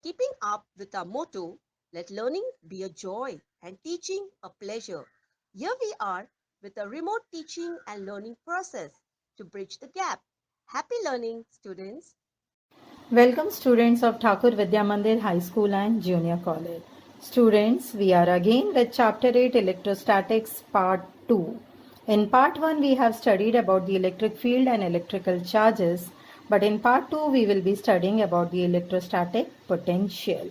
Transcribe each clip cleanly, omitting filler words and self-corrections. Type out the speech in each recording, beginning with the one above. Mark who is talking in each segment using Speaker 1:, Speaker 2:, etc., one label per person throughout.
Speaker 1: Keeping up with our motto, let learning be a joy and teaching a pleasure. Here we are with a remote teaching and learning process to bridge the gap. Happy learning, students.
Speaker 2: Welcome students of Thakur Vidya Mandir High School and Junior College. Students, we are again with Chapter 8 Electrostatics Part 2. In Part 1 we have studied about the electric field and electrical charges, but in Part 2 we will be studying about the electrostatic potential.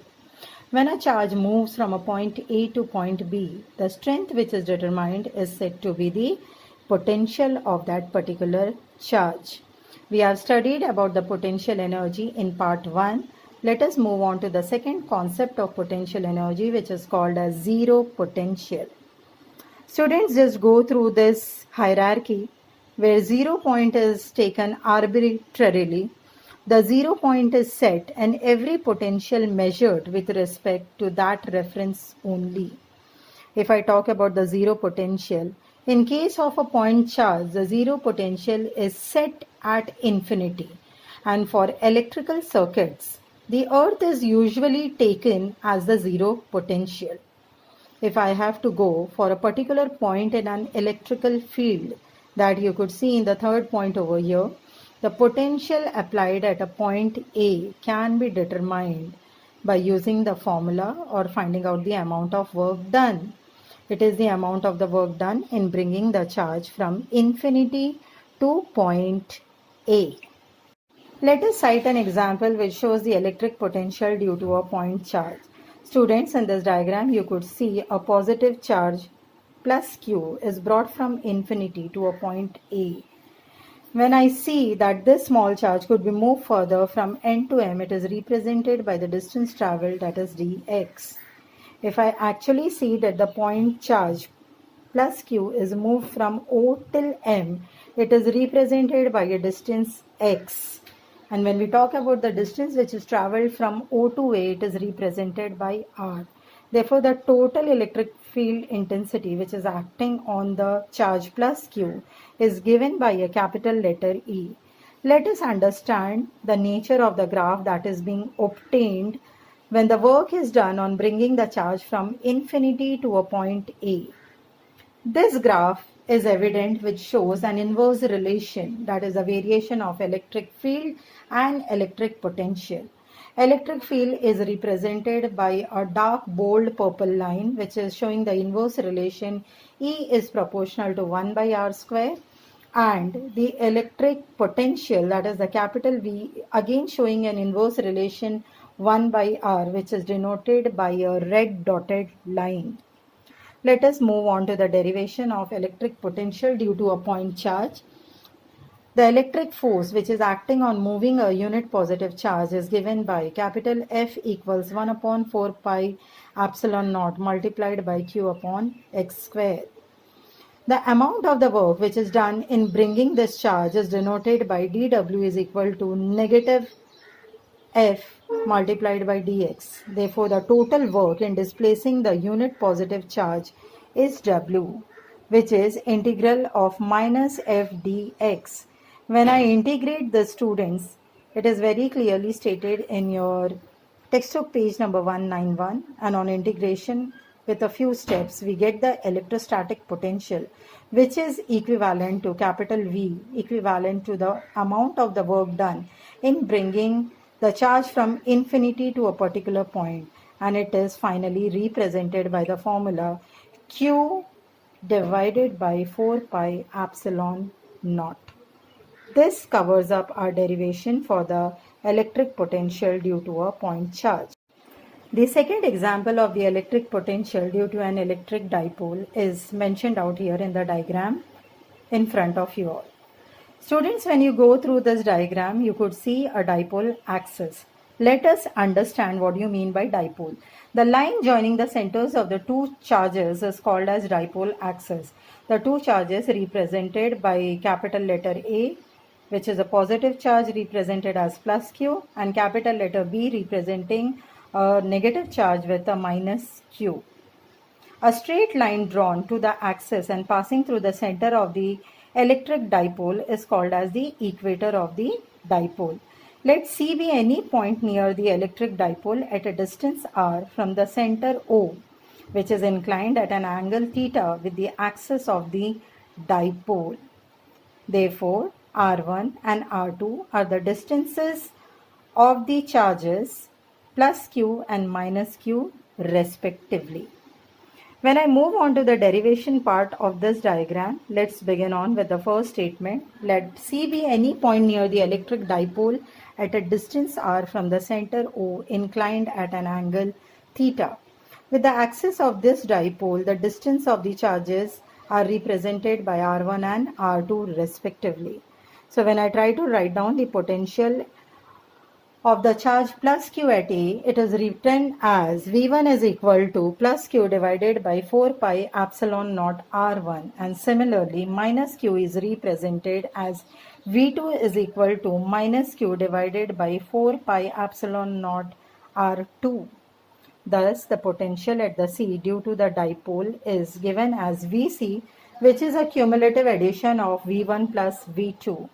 Speaker 2: When a charge moves from a point A to point B, the strength which is determined is said to be the potential of that particular charge. We have studied about the potential energy in part 1. Let us move on to the second concept of potential energy, which is called as zero potential. Students, just go through this hierarchy where 0 point is taken arbitrarily. The 0 point is set and every potential measured with respect to that reference only. If I talk about the zero potential, in case of a point charge, the zero potential is set at infinity. And for electrical circuits, the earth is usually taken as the zero potential. If I have to go for a particular point in an electrical field that you could see in the third point over here, the potential applied at a point A can be determined by using the formula or finding out the amount of work done. It is the amount of the work done in bringing the charge from infinity to point A. Let us cite an example which shows the electric potential due to a point charge. Students, in this diagram you could see a positive charge plus Q is brought from infinity to a point A. When I see that this small charge could be moved further from n to m, it is represented by the distance travelled, that is dx. If I actually see that the point charge plus q is moved from O till m, it is represented by a distance x. And when we talk about the distance which is travelled from O to A, it is represented by r. Therefore, the total electric field intensity which is acting on the charge plus q is given by a capital letter E. Let us understand the nature of the graph that is being obtained when the work is done on bringing the charge from infinity to a point A. This graph is evident which shows an inverse relation, that is a variation of electric field and electric potential. Electric field is represented by a dark bold purple line which is showing the inverse relation E is proportional to 1 by r square, and the electric potential, that is the capital V, again showing an inverse relation 1 by r, which is denoted by a red dotted line. Let us move on to the derivation of electric potential due to a point charge. The electric force which is acting on moving a unit positive charge is given by capital F equals 1 upon 4 pi epsilon naught multiplied by q upon x square. The amount of the work which is done in bringing this charge is denoted by dw is equal to negative F multiplied by dx. Therefore, the total work in displacing the unit positive charge is W, which is integral of minus F dx. When I integrate the students, it is very clearly stated in your textbook page number 191, and on integration with a few steps we get the electrostatic potential, which is equivalent to capital V, equivalent to the amount of the work done in bringing the charge from infinity to a particular point, and it is finally represented by the formula Q divided by 4 pi epsilon naught. This covers up our derivation for the electric potential due to a point charge. The second example of the electric potential due to an electric dipole is mentioned out here in the diagram in front of you all. Students, when you go through this diagram, you could see a dipole axis. Let us understand what you mean by dipole. The line joining the centers of the two charges is called as dipole axis. The two charges represented by capital letter A, which is a positive charge represented as plus Q, and capital letter B representing a negative charge with a minus Q. A straight line drawn to the axis and passing through the center of the electric dipole is called as the equator of the dipole. Let C be any point near the electric dipole at a distance r from the center O, which is inclined at an angle theta with the axis of the dipole. Therefore, r1 and r2 are the distances of the charges plus q and minus q respectively. When I move on to the derivation part of this diagram, let's begin on with the first statement. Let C be any point near the electric dipole at a distance r from the center O inclined at an angle theta. With the axis of this dipole, the distance of the charges are represented by r1 and r2 respectively. So when I try to write down the potential of the charge plus q at A, it is written as V1 is equal to plus q divided by 4 pi epsilon naught R1, and similarly minus q is represented as V2 is equal to minus q divided by 4 pi epsilon naught R2. Thus, the potential at the C due to the dipole is given as Vc, which is a cumulative addition of V1 plus V2.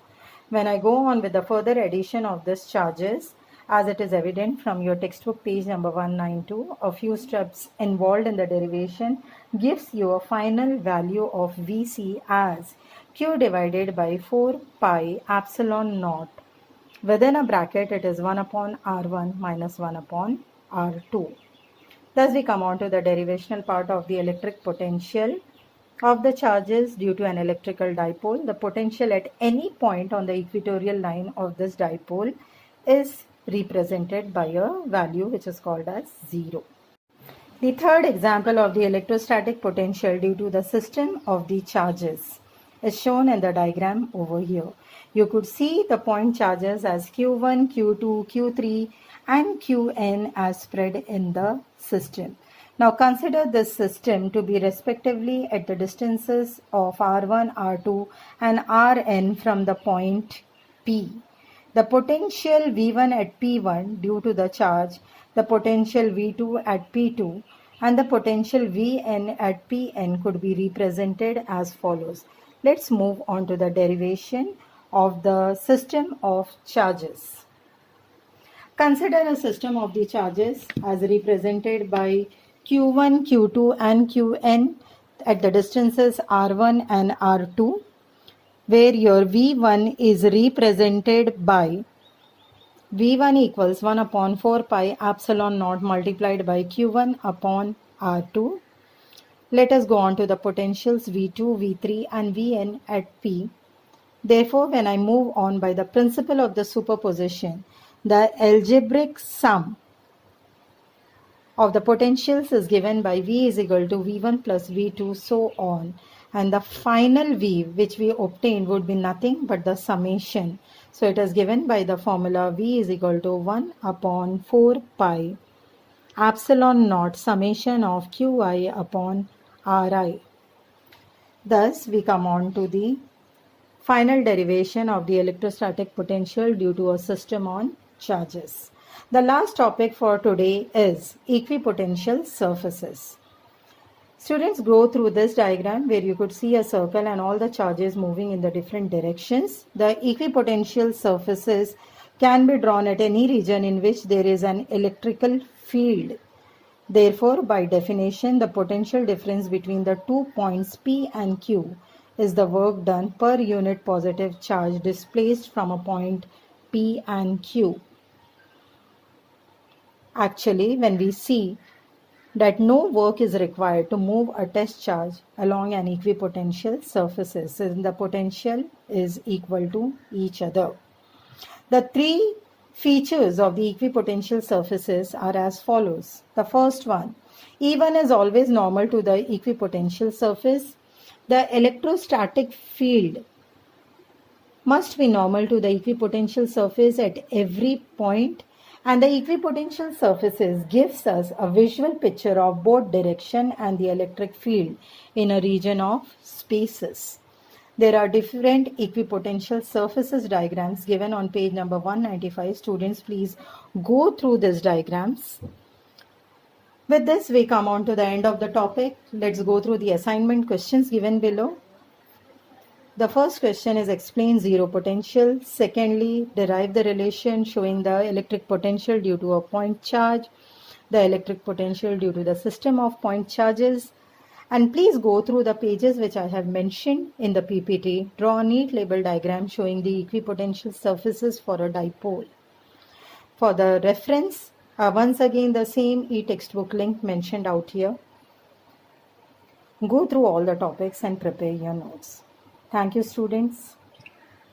Speaker 2: When I go on with the further addition of these charges, as it is evident from your textbook page number 192, a few steps involved in the derivation gives you a final value of Vc as q divided by 4 pi epsilon naught. Within a bracket, it is 1 upon r1 minus 1 upon r2. Thus, we come on to the derivational part of the electric potential of the charges due to an electrical dipole. The potential at any point on the equatorial line of this dipole is represented by a value which is called as 0. The third example of the electrostatic potential due to the system of the charges is shown in the diagram over here. You could see the point charges as Q1, Q2, Q3 and Qn as spread in the system. Now consider this system to be respectively at the distances of R1, R2 and Rn from the point P. The potential V1 at P1 due to the charge, the potential V2 at P2 and the potential Vn at Pn could be represented as follows. Let's move on to the derivation of the system of charges. Consider a system of the charges as represented by Q1, Q2 and Qn at the distances R1 and R2, where your V1 is represented by V1 equals 1 upon 4 pi epsilon naught multiplied by Q1 upon R2. Let us go on to the potentials V2, V3 and Vn at P. Therefore, when I move on by the principle of the superposition, the algebraic sum of the potentials is given by V is equal to V1 plus V2 so on, and the final V which we obtained would be nothing but the summation. So it is given by the formula V is equal to 1 upon 4 pi epsilon naught summation of Qi upon Ri. Thus we come on to the final derivation of the electrostatic potential due to a system on charges. The last topic for today is equipotential surfaces. Students, go through this diagram where you could see a circle and all the charges moving in the different directions. The equipotential surfaces can be drawn at any region in which there is an electrical field. Therefore, by definition, the potential difference between the 2 points P and Q is the work done per unit positive charge displaced from a point P and Q. Actually, when we see that no work is required to move a test charge along an equipotential surfaces, and the potential is equal to each other. The three features of the equipotential surfaces are as follows. The first one, E1 is always normal to the equipotential surface. The electrostatic field must be normal to the equipotential surface at every point, and the equipotential surfaces gives us a visual picture of both direction and the electric field in a region of spaces. There are different equipotential surfaces diagrams given on page number 195. Students, please go through these diagrams. With this, we come on to the end of the topic. Let's go through the assignment questions given below. The first question is explain zero potential. Secondly, derive the relation showing the electric potential due to a point charge, the electric potential due to the system of point charges. And please go through the pages which I have mentioned in the PPT. Draw a neat label diagram showing the equipotential surfaces for a dipole. For the reference, once again the same e-textbook link mentioned out here. Go through all the topics and prepare your notes. Thank you, students.